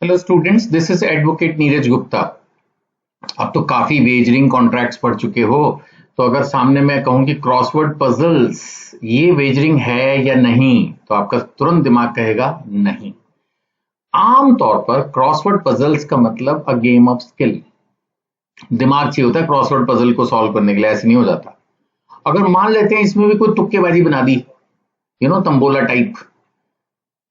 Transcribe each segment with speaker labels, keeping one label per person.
Speaker 1: Hello students, this is advocate Neeraj Gupta. अब तो काफी वेजरिंग कॉन्ट्रैक्ट्स पढ़ चुके हो, तो अगर सामने मैं कहूं कि क्रॉसवर्ड पजल्स ये वेजरिंग है या नहीं, तो आपका तुरंत दिमाग कहेगा नहीं। आमतौर पर क्रॉसवर्ड पजल्स का मतलब अ गेम ऑफ स्किल। दिमाग चाहिए होता है क्रॉसवर्ड पजल को सॉल्व करने के लिए, ऐसे नहीं हो जाता। अगर मान लेते हैं इसमें भी कोई तुक्केबाजी बना दी, तंबोला टाइप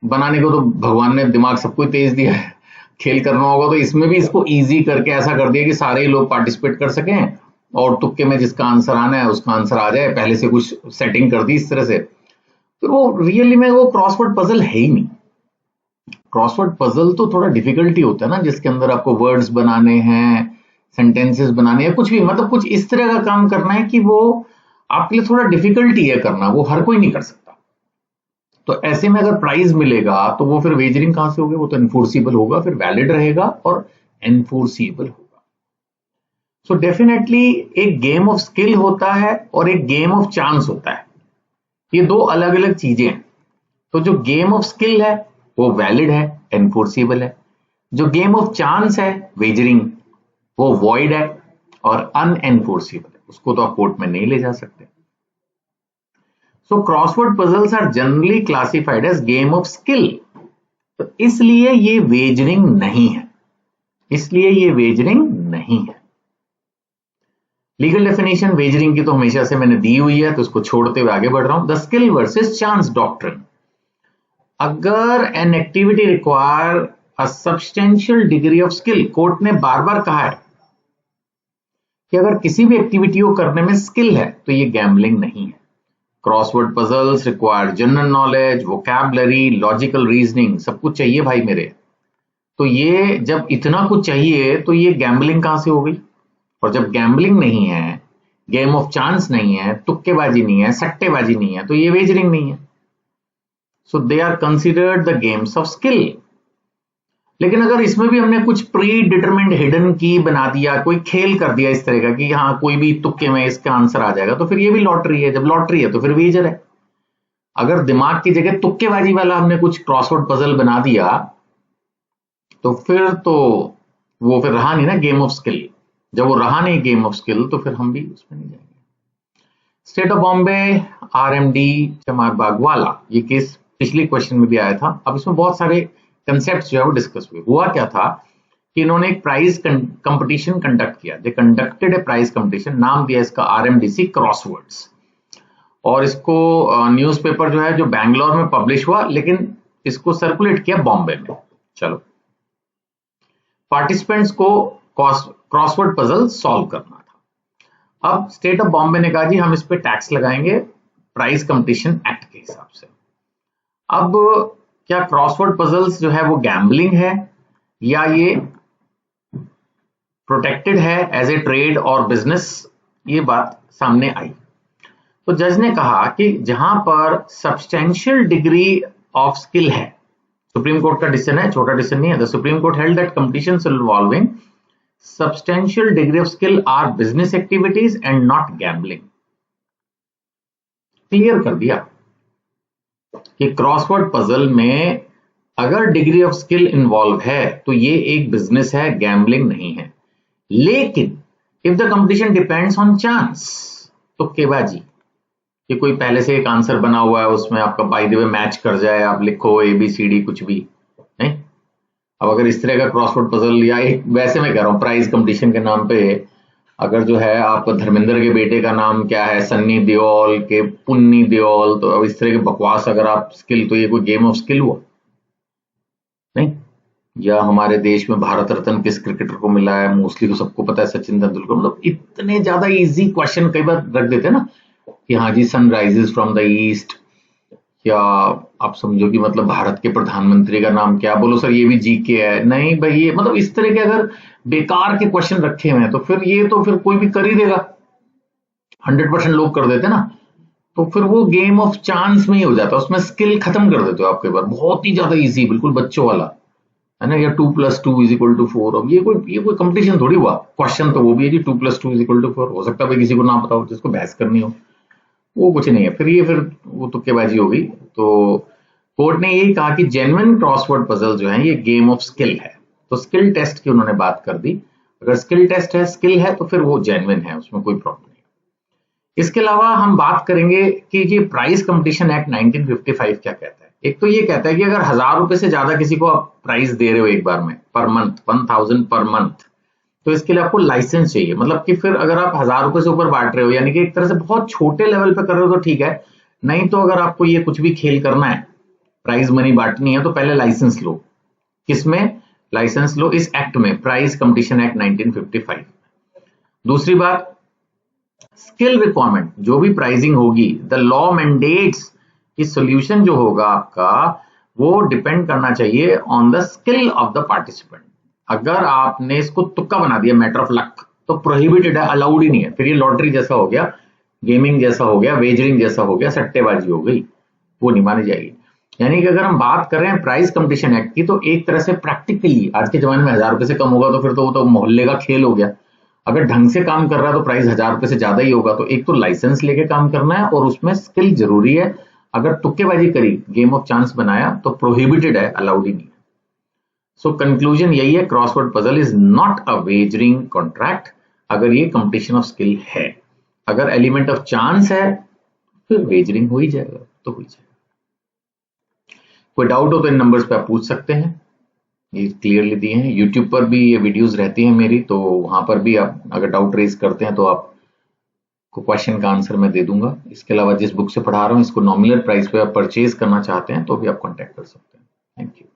Speaker 1: बनाने को, तो भगवान ने दिमाग सबको तेज दिया है, खेल करना होगा तो इसमें भी इसको इजी करके ऐसा कर दिया कि सारे लोग पार्टिसिपेट कर सकें और तुक्के में जिसका आंसर आना है उसका आंसर आ जाए। पहले से कुछ सेटिंग कर दी इस तरह से, फिर वो रियली में वो क्रॉसवर्ड पजल है ही नहीं। क्रॉसवर्ड पजल तो थोड़ा डिफिकल्टी होता है ना, जिसके अंदर आपको वर्ड्स बनाने हैं, सेंटेंसेस बनाने हैं, कुछ भी मतलब कुछ इस तरह का काम करना है कि वो आपके लिए थोड़ा डिफिकल्टी है करना, वो हर कोई नहीं कर सकता। तो ऐसे में अगर प्राइज मिलेगा तो वो फिर वेजरिंग कहां से होगी, वो तो एनफोर्सिबल होगा, फिर वैलिड रहेगा और एनफोर्सिबल होगा। सो डेफिनेटली एक गेम ऑफ स्किल होता है और एक गेम ऑफ चांस होता है, ये दो अलग अलग चीजें हैं। तो जो गेम ऑफ स्किल है वो वैलिड है, एनफोर्सिबल है। जो गेम ऑफ चांस है, वेजरिंग, वो वॉइड है और अनएनफोर्सिबल है, उसको तो आप कोर्ट में नहीं ले जा सकते। So crossword puzzles are generally classified as game of skill. तो इसलिए ये वेजरिंग नहीं है, इसलिए ये वेजरिंग नहीं है। लीगल डेफिनेशन वेजरिंग की तो हमेशा से मैंने दी हुई है, तो उसको छोड़ते हुए आगे बढ़ रहा हूं। The skill versus chance doctrine. अगर an activity require a substantial degree of skill, court ने बार बार कहा है कि अगर किसी भी एक्टिविटी को करने में स्किल है तो ये गैम्बलिंग नहीं है। Crossword puzzles require general knowledge, vocabulary, logical reasoning, सब कुछ चाहिए भाई मेरे। तो ये जब इतना कुछ चाहिए तो ये गैम्बलिंग कहां से हो गई? और जब गैम्बलिंग नहीं है, गेम ऑफ चांस नहीं है, तुक्केबाजी नहीं है, सट्टेबाजी नहीं है, तो ये वेजरिंग नहीं है। So they are considered the games of skill. लेकिन अगर इसमें भी हमने कुछ प्री डिटरमिन्ड हिडन की बना दिया, कोई खेल कर दिया इस तरह का कि हाँ कोई भी तुक्के में इसका आंसर आ जाएगा, तो फिर ये भी लॉटरी है। जब लॉटरी है तो फिर वेजर है। अगर दिमाग की जगह तुक्केबाजी वाला हमने कुछ क्रॉसवर्ड पजल बना दिया तो फिर तो वो फिर रहा नहीं ना गेम ऑफ स्किल। जब वो रहा नहीं गेम ऑफ स्किल तो फिर हम भी उसमें नहीं जाएंगे। स्टेट ऑफ बॉम्बे आरएमडी चमार वाला, ये केस पिछले क्वेश्चन में भी आया था। अब इसमें बहुत सारे कंसेप्ट जो है वो डिस्कस हुए। हुआ क्या था कि इन्होंने एक प्राइज कंपटीशन कंडक्ट किया। दे कंडक्टेड ए प्राइज कंपटीशन, नाम दिया इसका आरएमडीसी क्रॉसवर्ड्स, और इसको न्यूज़पेपर जो है जो बैंगलोर में पब्लिश हुआ, लेकिन इसको सर्कुलेट किया बॉम्बे में। चलो, पार्टिसिपेंट्स को क्रॉसवर्ड पजल सॉल्व करना था। अब स्टेट ऑफ बॉम्बे ने कहा जी हम इस पे टैक्स लगाएंगे प्राइज कंपटीशन एक्ट के हिसाब से। अब क्या क्रॉसवर्ड पजल्स जो है वो गैम्बलिंग है या ये प्रोटेक्टेड है एज ए ट्रेड और बिजनेस, ये बात सामने आई। तो जज ने कहा कि जहां पर सब्सटेंशियल डिग्री ऑफ स्किल है, सुप्रीम कोर्ट का डिसीजन है, छोटा डिसीजन नहीं है। The supreme court held that competitions involving substantial degree of skill are business activities and not gambling. Clear कर दिया कि क्रॉसवर्ड पजल में अगर डिग्री ऑफ स्किल इन्वॉल्व है तो ये एक बिजनेस है, गैम्बलिंग नहीं है। लेकिन if the competition depends on chance, तुक्केबाजी, कि कोई पहले से एक आंसर बना हुआ है, उसमें आपका बाय द वे मैच कर जाए, आप लिखो ABCD कुछ भी नहीं। अब अगर इस तरह का क्रॉसवर्ड पजल या एक, वैसे मैं कह रहा हूं प्राइज कंपटीशन के नाम पे, अगर जो है आप धर्मेंद्र के बेटे का नाम क्या है, सन्नी देओल के पुन्नी देओल, तो अब इस तरह के बकवास अगर आप स्किल, तो ये कोई गेम ऑफ स्किल हुआ नहीं। या हमारे देश में भारत रत्न किस क्रिकेटर को मिला है, मोस्टली तो सबको पता है, सचिन तेंदुलकर। मतलब इतने ज्यादा इजी क्वेश्चन कई बार रख देते हैं ना कि हाँ जी सनराइजेस फ्रॉम द ईस्ट, या आप समझो कि मतलब भारत के प्रधानमंत्री का नाम क्या, बोलो सर ये भी जीके है, नहीं भाई ये मतलब इस तरह के अगर बेकार के क्वेश्चन रखे हुए हैं तो फिर ये तो फिर कोई भी कर ही देगा, 100% लोग कर देते ना। तो फिर वो गेम ऑफ चांस में ही हो जाता है, उसमें स्किल खत्म कर देते हो आप कई बार, बहुत ही ज्यादा इजी, बिल्कुल बच्चों वाला है ना, या 2+2=4। अब ये कोई कंपटीशन थोड़ी हुआ, क्वेश्चन तो वो भी है जी 2+2=4। हो सकता है भाई किसी को ना पता हो, जिसको बहस करनी हो, वो कुछ नहीं है। फिर वो तुक्केबाजी होगी। तो कोर्ट ने यही कहा कि जेन्युइन क्रॉसवर्ड पजल जो है ये गेम ऑफ स्किल है, तो स्किल टेस्ट की उन्होंने बात कर दी। अगर स्किल टेस्ट है, स्किल है, तो फिर वो जेन्युइन है, उसमें कोई प्रॉब्लम नहीं। इसके अलावा हम बात करेंगे कि ये प्राइस कंपटीशन एक्ट 1955 क्या कहता है। एक तो ये कहता है कि अगर 1000 रुपए से ज्यादा किसी को आप प्राइस दे रहे हो एक बार में पर मंथ, 1000 पर मंथ, तो इसके लिए आपको लाइसेंस चाहिए। मतलब कि फिर अगर आप 1000 रुपए से ऊपर बांट रहे हो, यानी कि एक तरह से बहुत छोटे लेवल पे कर रहे हो तो ठीक है, नहीं तो अगर आपको ये कुछ भी खेल करना है, प्राइज मनी बांटनी है, तो पहले लाइसेंस लो। किसमें लाइसेंस लो? इस एक्ट में, प्राइस कंपटीशन एक्ट 1955। दूसरी बात, स्किल रिक्वायरमेंट, जो भी प्राइसिंग होगी, द लॉ मैंडेट्स कि सोल्यूशन जो होगा आपका वो डिपेंड करना चाहिए on the skill of the participant. अगर आपने इसको तुक्का बना दिया, मैटर ऑफ लक, तो प्रोहिबिटेड है, अलाउड ही नहीं है। फिर ये लॉटरी जैसा हो गया, गेमिंग जैसा हो गया, वेजरिंग जैसा हो गया, सट्टेबाजी हो गई, वो नहीं मानी जाएगी। यानी कि अगर हम बात कर रहे हैं प्राइस कंपटीशन एक्ट की, तो एक तरह से प्रैक्टिकली आज के जमाने में 1000 रुपए से कम होगा तो फिर तो वो तो मोहल्ले का खेल हो गया। अगर ढंग से काम कर रहा है तो प्राइस 1000 रुपए से ज्यादा ही होगा। तो एक तो लाइसेंस लेके काम करना है और उसमें स्किल जरूरी है। अगर तुक्केबाजी करी, गेम ऑफ चांस बनाया, तो प्रोहिबिटेड है, अलाउड ही नहीं है। सो कंक्लूजन यही है, crossword puzzle is not a wagering contract अगर ये कंपटीशन ऑफ स्किल है। अगर एलिमेंट ऑफ चांस है फिर वेजरिंग हो ही जाएगा, तो हो ही जाएगा। कोई डाउट हो तो इन नंबर्स पे आप पूछ सकते हैं, ये क्लियरली दिए हैं। यूट्यूब पर भी ये वीडियोस रहती हैं मेरी, तो वहां पर भी आप अगर डाउट रेज करते हैं तो आपको क्वेश्चन का आंसर मैं दे दूंगा। इसके अलावा जिस बुक से पढ़ा रहा हूँ इसको नॉमिनल प्राइस पे आप परचेज करना चाहते हैं तो भी आप कॉन्टेक्ट कर सकते हैं। Thank you.